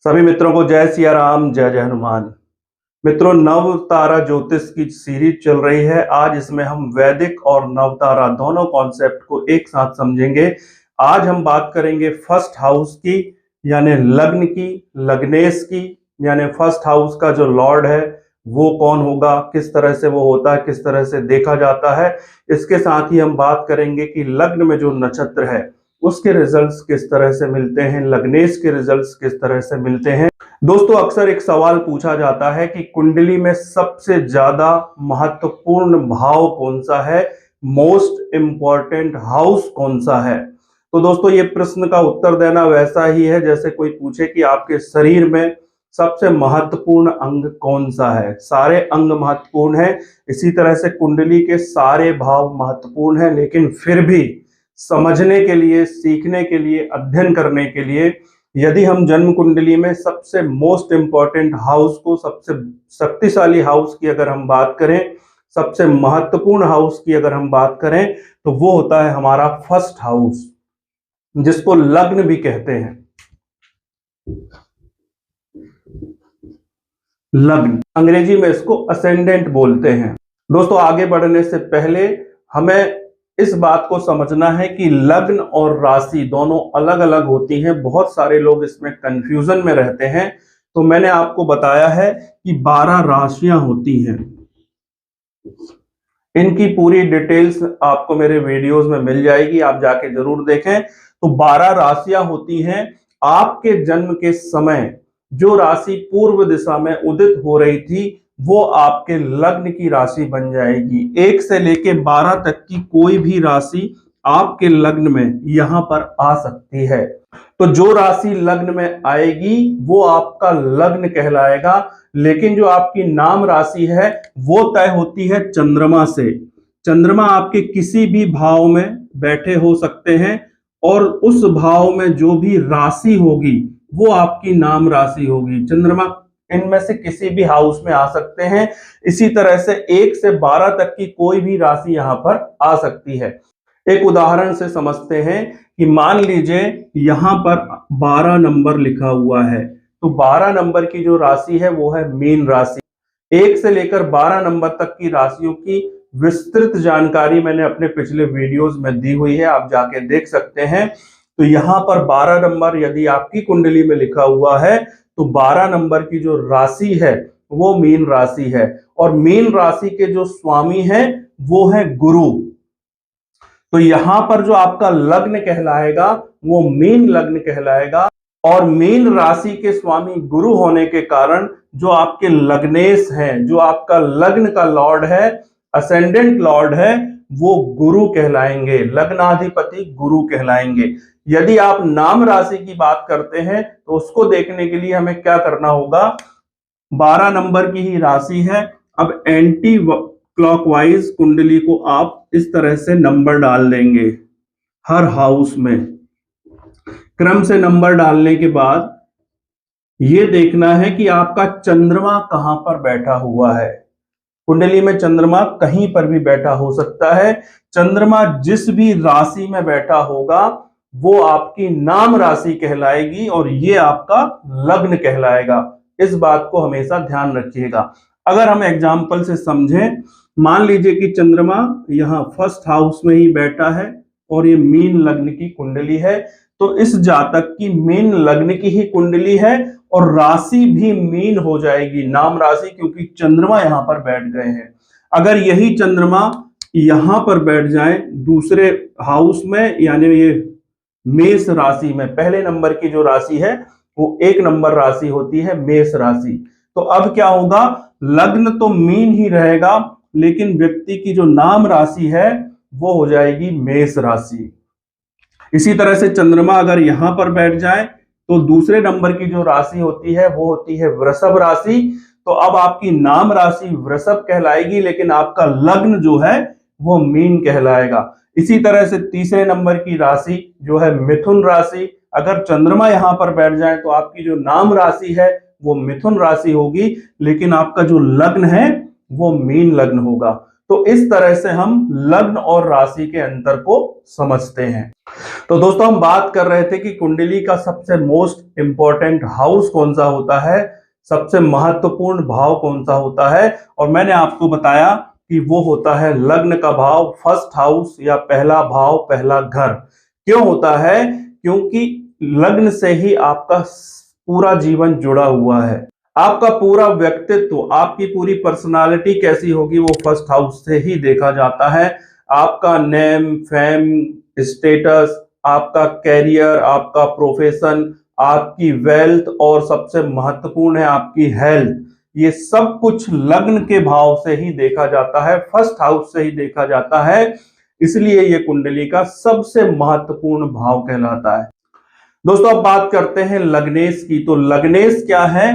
सभी मित्रों को जय सिया राम, जय जय हनुमान। मित्रों, नव तारा ज्योतिष की सीरीज चल रही है। आज इसमें हम वैदिक और नव तारा दोनों कॉन्सेप्ट को एक साथ समझेंगे। आज हम बात करेंगे फर्स्ट हाउस की, यानी लग्न की, लग्नेश की, यानी फर्स्ट हाउस का जो लॉर्ड है वो कौन होगा, किस तरह से वो होता है, किस तरह से देखा जाता है। इसके साथ ही हम बात करेंगे कि लग्न में जो नक्षत्र है उसके रिजल्ट्स किस तरह से मिलते हैं, लग्नेश के रिजल्ट्स किस तरह से मिलते हैं। दोस्तों, अक्सर एक सवाल पूछा जाता है कि कुंडली में सबसे ज्यादा महत्वपूर्ण भाव कौन सा है, मोस्ट इंपॉर्टेंट हाउस कौन सा है। तो दोस्तों, ये प्रश्न का उत्तर देना वैसा ही है जैसे कोई पूछे कि आपके शरीर में सबसे महत्वपूर्ण अंग कौन सा है। सारे अंग महत्वपूर्ण हैं, इसी तरह से कुंडली के सारे भाव महत्वपूर्ण हैं, लेकिन फिर भी समझने के लिए, सीखने के लिए, अध्ययन करने के लिए यदि हम जन्म कुंडली में सबसे मोस्ट इंपॉर्टेंट हाउस को, सबसे शक्तिशाली हाउस की अगर हम बात करें, सबसे महत्वपूर्ण हाउस की अगर हम बात करें, तो वो होता है हमारा फर्स्ट हाउस, जिसको लग्न भी कहते हैं। लग्न, अंग्रेजी में इसको असेंडेंट बोलते हैं। दोस्तों, आगे बढ़ने से पहले हमें इस बात को समझना है कि लग्न और राशि दोनों अलग अलग होती हैं। बहुत सारे लोग इसमें कंफ्यूजन में रहते हैं। तो मैंने आपको बताया है कि 12 राशियां होती हैं। इनकी पूरी डिटेल्स आपको मेरे वीडियोस में मिल जाएगी, आप जाके जरूर देखें। तो 12 राशियां होती हैं। आपके जन्म के समय जो राशि पूर्व दिशा में उदित हो रही थी वो आपके लग्न की राशि बन जाएगी। 1 से लेके 12 तक की कोई भी राशि आपके लग्न में यहां पर आ सकती है। तो जो राशि लग्न में आएगी वो आपका लग्न कहलाएगा, लेकिन जो आपकी नाम राशि है वो तय होती है चंद्रमा से। चंद्रमा आपके किसी भी भाव में बैठे हो सकते हैं और उस भाव में जो भी राशि होगी वो आपकी नाम राशि होगी। चंद्रमा इनमें से किसी भी हाउस में आ सकते हैं। इसी तरह से 1 से 12 तक की कोई भी राशि यहां पर आ सकती है। एक उदाहरण से समझते हैं कि मान लीजिए यहां पर 12 नंबर लिखा हुआ है, तो 12 नंबर की जो राशि है वो है मीन राशि। 1 से लेकर 12 नंबर तक की राशियों की विस्तृत जानकारी मैंने अपने पिछले वीडियोस में दी हुई है, आप जाके देख सकते हैं। तो यहां पर 12 नंबर यदि आपकी कुंडली में लिखा हुआ है तो 12 नंबर की जो राशि है वो मीन राशि है, और मीन राशि के जो स्वामी हैं वो है गुरु। तो यहां पर जो आपका लग्न कहलाएगा वो मीन लग्न कहलाएगा, और मीन राशि के स्वामी गुरु होने के कारण जो आपके लग्नेश हैं, जो आपका लग्न का लॉर्ड है, असेंडेंट लॉर्ड है, वो गुरु कहलाएंगे, लग्नाधिपति गुरु कहलाएंगे। यदि आप नाम राशि की बात करते हैं तो उसको देखने के लिए हमें क्या करना होगा, 12 नंबर की ही राशि है। अब एंटी क्लॉकवाइज कुंडली को आप इस तरह से नंबर डाल देंगे हर हाउस में। क्रम से नंबर डालने के बाद ये देखना है कि आपका चंद्रमा कहां पर बैठा हुआ है। कुंडली में चंद्रमा कहीं पर भी बैठा हो सकता है। चंद्रमा जिस भी राशि में बैठा होगा वो आपकी नाम राशि कहलाएगी और ये आपका लग्न कहलाएगा। इस बात को हमेशा ध्यान रखिएगा। अगर हम एग्जाम्पल से समझें, मान लीजिए कि चंद्रमा यहाँ फर्स्ट हाउस में ही बैठा है और ये मीन लग्न की कुंडली है, तो इस जातक की मीन लग्न की ही कुंडली है और राशि भी मीन हो जाएगी, नाम राशि, क्योंकि चंद्रमा यहां पर बैठ गए हैं। अगर यही चंद्रमा यहां पर बैठ जाए दूसरे हाउस में, यानी ये मेष राशि में, पहले नंबर की जो राशि है वो 1 नंबर राशि होती है मेष राशि, तो अब क्या होगा, लग्न तो मीन ही रहेगा लेकिन व्यक्ति की जो नाम राशि है वो हो जाएगी मेष राशि। इसी तरह से चंद्रमा अगर यहां पर बैठ जाए तो दूसरे नंबर की जो राशि होती है वो होती है वृषभ राशि। तो अब आपकी नाम राशि वृषभ कहलाएगी लेकिन आपका लग्न जो है वो मीन कहलाएगा। इसी तरह से तीसरे नंबर की राशि जो है मिथुन राशि, अगर चंद्रमा यहां पर बैठ जाए तो आपकी जो नाम राशि है वो मिथुन राशि होगी लेकिन आपका जो लग्न है वो मीन लग्न होगा। तो इस तरह से हम लग्न और राशि के अंतर को समझते हैं। तो दोस्तों हम बात कर रहे थे कि कुंडली का सबसे मोस्ट इंपॉर्टेंट हाउस कौन सा होता है, सबसे महत्वपूर्ण भाव कौन सा होता है, और मैंने आपको बताया कि वो होता है लग्न का भाव, फर्स्ट हाउस या पहला भाव, पहला घर। क्यों होता है? क्योंकि लग्न से ही आपका पूरा जीवन जुड़ा हुआ है। आपका पूरा व्यक्तित्व, आपकी पूरी पर्सनालिटी कैसी होगी वो फर्स्ट हाउस से ही देखा जाता है। आपका नेम, फेम, स्टेटस, आपका कैरियर, आपका प्रोफेशन, आपकी वेल्थ और सबसे महत्वपूर्ण है आपकी हेल्थ, ये सब कुछ लग्न के भाव से ही देखा जाता है, फर्स्ट हाउस से ही देखा जाता है। इसलिए ये कुंडली का सबसे महत्वपूर्ण भाव कहलाता है। दोस्तों अब बात करते हैं लग्नेश की। तो लग्नेश क्या है?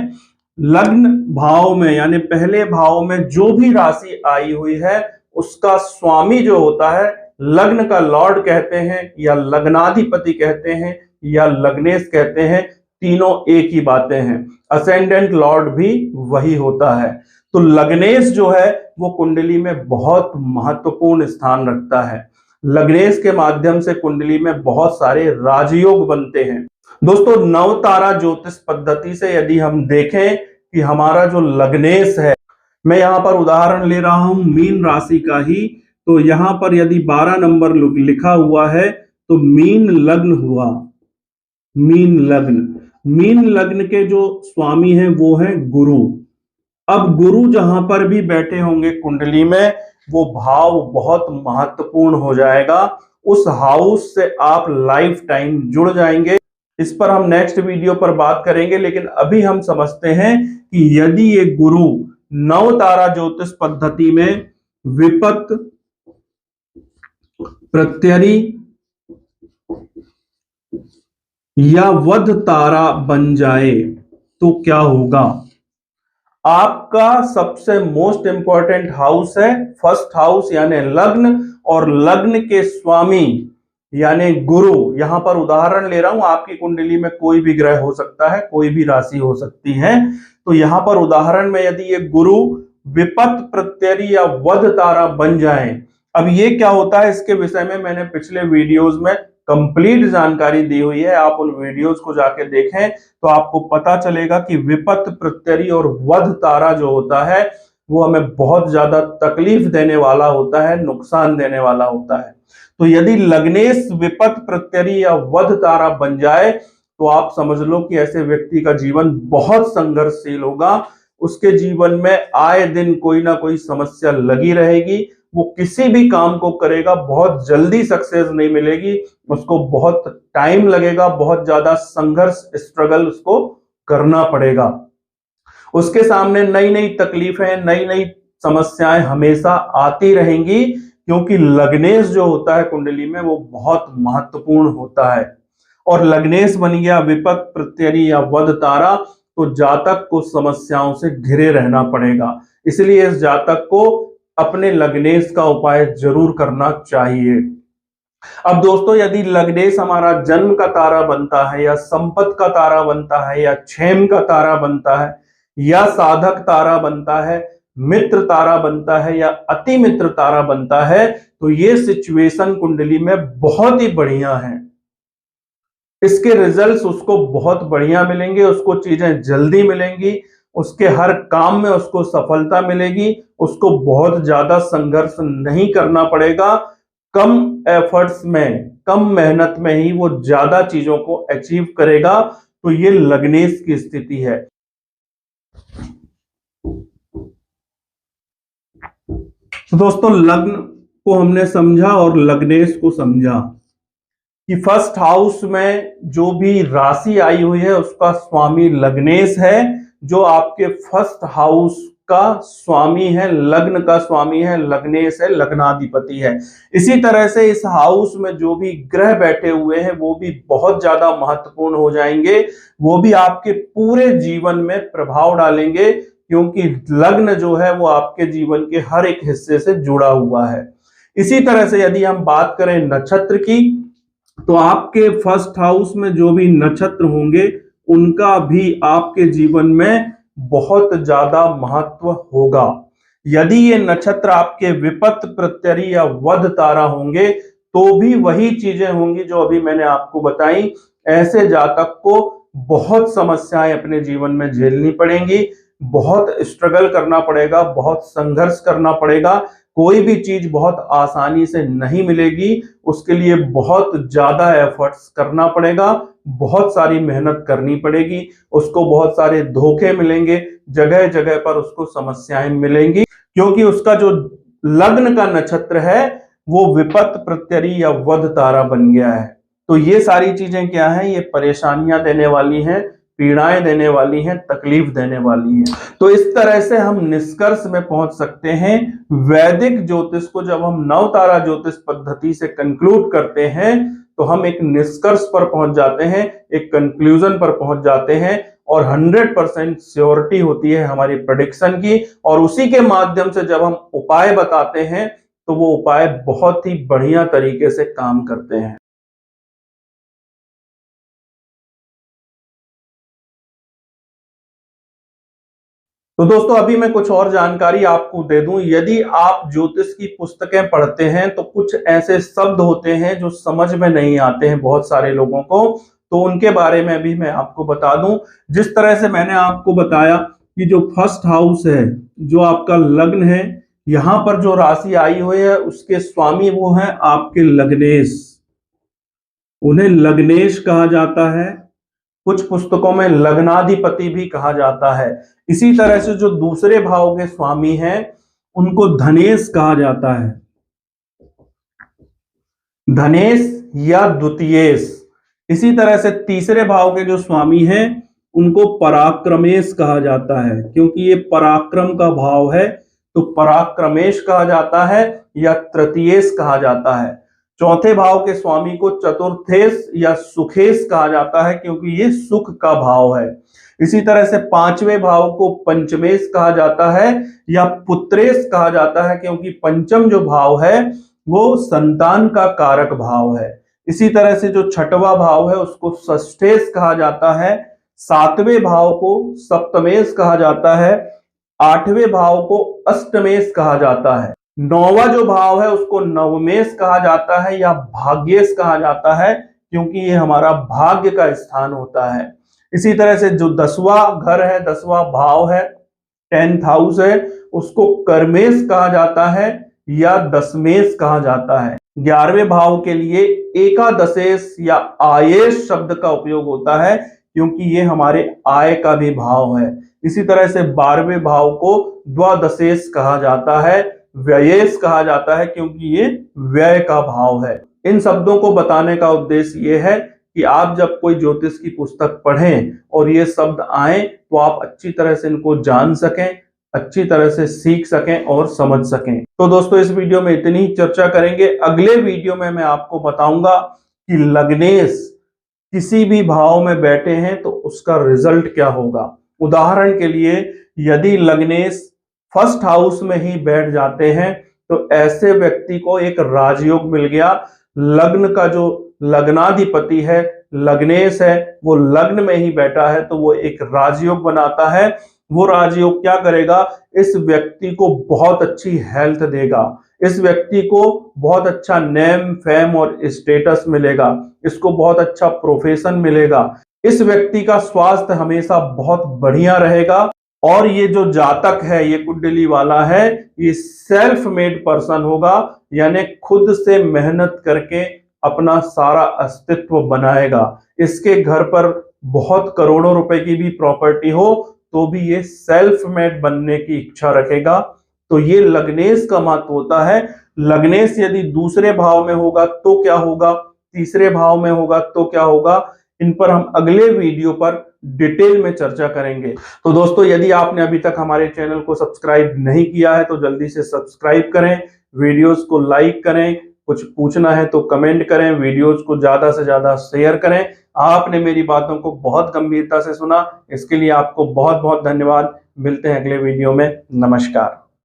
लग्न भाव में यानी पहले भाव में जो भी राशि आई हुई है उसका स्वामी जो होता है, लग्न का लॉर्ड कहते हैं या लग्नाधिपति कहते हैं या लग्नेश कहते हैं, तीनों एक ही बातें हैं। असेंडेंट लॉर्ड भी वही होता है। तो लग्नेश जो है वो कुंडली में बहुत महत्वपूर्ण स्थान रखता है। लग्नेश के माध्यम से कुंडली में बहुत सारे राजयोग बनते हैं। दोस्तों नवतारा ज्योतिष पद्धति से यदि हम देखें कि हमारा जो लग्नेश है, मैं यहां पर उदाहरण ले रहा हूं मीन राशि का ही, तो यहां पर यदि 12 नंबर लिखा हुआ है तो मीन लग्न हुआ। मीन लग्न, मीन लग्न के जो स्वामी हैं वो हैं गुरु। अब गुरु जहां पर भी बैठे होंगे कुंडली में, वो भाव बहुत महत्वपूर्ण हो जाएगा। उस हाउस से आप लाइफ टाइम जुड़ जाएंगे। इस पर हम नेक्स्ट वीडियो पर बात करेंगे, लेकिन अभी हम समझते हैं कि यदि ये गुरु नवतारा ज्योतिष पद्धति में विपत, प्रत्यरी या वध तारा बन जाए तो क्या होगा? आपका सबसे मोस्ट इंपॉर्टेंट हाउस है फर्स्ट हाउस यानी लग्न, और लग्न के स्वामी यानी गुरु। यहां पर उदाहरण ले रहा हूं, आपकी कुंडली में कोई भी ग्रह हो सकता है, कोई भी राशि हो सकती है। तो यहां पर उदाहरण में यदि ये गुरु विपत, प्रत्यरी या वध तारा बन जाए, अब ये क्या होता है इसके विषय में मैंने पिछले वीडियोस में कंप्लीट जानकारी दी हुई है। आप उन वीडियोस को जाके देखें तो आपको पता चलेगा कि विपत, प्रत्यरी और वध तारा जो होता है वो हमें बहुत ज्यादा तकलीफ देने वाला होता है, नुकसान देने वाला होता है। तो यदि लग्नेश विपत, प्रत्यरी या वध तारा बन जाए तो आप समझ लो कि ऐसे व्यक्ति का जीवन बहुत संघर्षशील होगा। उसके जीवन में आए दिन कोई ना कोई समस्या लगी रहेगी। वो किसी भी काम को करेगा, बहुत जल्दी सक्सेस नहीं मिलेगी, उसको बहुत टाइम लगेगा, बहुत ज्यादा संघर्ष, स्ट्रगल उसको करना पड़ेगा। उसके सामने नई नई तकलीफें, नई नई समस्याएं हमेशा आती रहेंगी, क्योंकि लग्नेश जो होता है कुंडली में वो बहुत महत्वपूर्ण होता है। और लग्नेश बन गया विपत, प्रत्यरी या वध तारा, तो जातक को समस्याओं से घिरे रहना पड़ेगा। इसलिए इस जातक को अपने लग्नेश का उपाय जरूर करना चाहिए। अब दोस्तों यदि लग्नेश हमारा जन्म का तारा बनता है या संपत का तारा बनता है या क्षेम का तारा बनता है या साधक तारा बनता है, मित्र तारा बनता है या अति मित्र तारा बनता है, तो ये सिचुएशन कुंडली में बहुत ही बढ़िया है। इसके रिजल्ट्स उसको बहुत बढ़िया मिलेंगे, उसको चीजें जल्दी मिलेंगी, उसके हर काम में उसको सफलता मिलेगी, उसको बहुत ज्यादा संघर्ष नहीं करना पड़ेगा। कम एफर्ट्स में, कम मेहनत में ही वो ज्यादा चीजों को अचीव करेगा। तो ये लग्नेश की स्थिति है। तो दोस्तों लग्न को हमने समझा और लग्नेश को समझा कि फर्स्ट हाउस में जो भी राशि आई हुई है उसका स्वामी लग्नेश है, जो आपके फर्स्ट हाउस का स्वामी है, लग्न का स्वामी है, लग्नेश है, लग्नाधिपति है। इसी तरह से इस हाउस में जो भी ग्रह बैठे हुए हैं वो भी बहुत ज्यादा महत्वपूर्ण हो जाएंगे, वो भी आपके पूरे जीवन में प्रभाव डालेंगे, क्योंकि लग्न जो है वो आपके जीवन के हर एक हिस्से से जुड़ा हुआ है। इसी तरह से यदि हम बात करें नक्षत्र की, तो आपके फर्स्ट हाउस में जो भी नक्षत्र होंगे उनका भी आपके जीवन में बहुत ज्यादा महत्व होगा। यदि ये नक्षत्र आपके विपत, प्रत्यरी या वध तारा होंगे तो भी वही चीजें होंगी जो अभी मैंने आपको बताई। ऐसे जातक को बहुत समस्याएं अपने जीवन में झेलनी पड़ेंगी, बहुत स्ट्रगल करना पड़ेगा, बहुत संघर्ष करना पड़ेगा। कोई भी चीज बहुत आसानी से नहीं मिलेगी, उसके लिए बहुत ज्यादा एफर्ट्स करना पड़ेगा, बहुत सारी मेहनत करनी पड़ेगी, उसको बहुत सारे धोखे मिलेंगे, जगह जगह पर उसको समस्याएं मिलेंगी, क्योंकि उसका जो लग्न का नक्षत्र है वो विपत्त प्रत्यरी या वध तारा बन गया है। तो ये सारी चीजें क्या है, ये परेशानियां देने वाली हैं, पीड़ाएं देने वाली हैं, तकलीफ देने वाली हैं। तो इस तरह से हम निष्कर्ष में पहुंच सकते हैं। वैदिक ज्योतिष को जब हम नवतारा ज्योतिष पद्धति से कंक्लूड करते हैं तो हम एक निष्कर्ष पर पहुंच जाते हैं, एक कंक्लूजन पर पहुंच जाते हैं, और 100% श्योरिटी होती है हमारी प्रेडिक्शन की। और उसी के माध्यम से जब हम उपाय बताते हैं तो वो उपाय बहुत ही बढ़िया तरीके से काम करते हैं। तो दोस्तों अभी मैं कुछ और जानकारी आपको दे दूं। यदि आप ज्योतिष की पुस्तकें पढ़ते हैं तो कुछ ऐसे शब्द होते हैं जो समझ में नहीं आते हैं बहुत सारे लोगों को, तो उनके बारे में भी मैं आपको बता दूं। जिस तरह से मैंने आपको बताया कि जो फर्स्ट हाउस है, जो आपका लग्न है, यहां पर जो राशि आई हुई है उसके स्वामी वो है आपके लग्नेश, उन्हें लग्नेश कहा जाता है। कुछ पुस्तकों में लग्नाधिपति भी कहा जाता है। इसी तरह से जो दूसरे भाव के स्वामी हैं उनको धनेश कहा जाता है, धनेश या द्वितीयेश। इसी तरह से तीसरे भाव के जो स्वामी हैं उनको पराक्रमेश कहा जाता है, क्योंकि ये पराक्रम का भाव है तो पराक्रमेश कहा जाता है या तृतीयेश कहा जाता है। चौथे भाव के स्वामी को चतुर्थेश या सुखेश कहा जाता है, क्योंकि ये सुख का भाव है। इसी तरह से पांचवें भाव को पंचमेश कहा जाता है या पुत्रेश कहा जाता है, क्योंकि पंचम जो भाव है वो संतान का कारक भाव है। इसी तरह से जो छठवां भाव है उसको षष्ठेश कहा जाता है, सातवें भाव को सप्तमेश कहा जाता है, आठवें भाव को अष्टमेश कहा जाता है, नौवां जो भाव है उसको नवमेश कहा जाता है या भाग्येश कहा जाता है, क्योंकि ये हमारा भाग्य का स्थान होता है। इसी तरह से जो 10वां घर है, 10वां भाव है, 10th हाउस है, उसको कर्मेश कहा जाता है या दशमेश कहा जाता है। 11वें भाव के लिए एकादशेश या आयेश शब्द का उपयोग होता है, क्योंकि ये हमारे आय का भी भाव है। इसी तरह से 12वें भाव को द्वादशेश कहा जाता है, व्ययेश कहा जाता है, क्योंकि ये व्यय का भाव है। इन शब्दों को बताने का उद्देश्य ये है कि आप जब कोई ज्योतिष की पुस्तक पढ़ें और ये शब्द आए तो आप अच्छी तरह से इनको जान सकें, अच्छी तरह से सीख सकें और समझ सकें। तो दोस्तों इस वीडियो में इतनी ही चर्चा करेंगे। अगले वीडियो में मैं आपको बताऊंगा कि लग्नेश किसी भी भाव में बैठे हैं तो उसका रिजल्ट क्या होगा। उदाहरण के लिए यदि लग्नेश फर्स्ट हाउस में ही बैठ जाते हैं तो ऐसे व्यक्ति को एक राजयोग मिल गया। लग्न का जो लग्नाधिपति है, लग्नेश है, वो लग्न में ही बैठा है तो वो एक राजयोग बनाता है। वो राजयोग क्या करेगा, इस व्यक्ति को बहुत अच्छी हेल्थ देगा, इस व्यक्ति को बहुत अच्छा नेम फेम और स्टेटस मिलेगा, इसको बहुत अच्छा प्रोफेशन मिलेगा, इस व्यक्ति का स्वास्थ्य हमेशा बहुत बढ़िया रहेगा। और ये जो जातक है, ये कुंडली वाला है, ये सेल्फ मेड पर्सन होगा, यानी खुद से मेहनत करके अपना सारा अस्तित्व बनाएगा। इसके घर पर बहुत करोड़ों रुपए की भी प्रॉपर्टी हो तो भी ये सेल्फ मेड बनने की इच्छा रखेगा। तो ये लग्नेश का महत्व होता है। लग्नेश यदि दूसरे भाव में होगा तो क्या होगा, तीसरे भाव में होगा तो क्या होगा, इन पर हम अगले वीडियो पर डिटेल में चर्चा करेंगे। तो दोस्तों यदि आपने अभी तक हमारे चैनल को सब्सक्राइब नहीं किया है तो जल्दी से सब्सक्राइब करें, वीडियोस को लाइक करें, कुछ पूछना है तो कमेंट करें, वीडियोस को ज्यादा से ज्यादा शेयर करें। आपने मेरी बातों को बहुत गंभीरता से सुना, इसके लिए आपको बहुत बहुत धन्यवाद। मिलते हैं अगले वीडियो में। नमस्कार।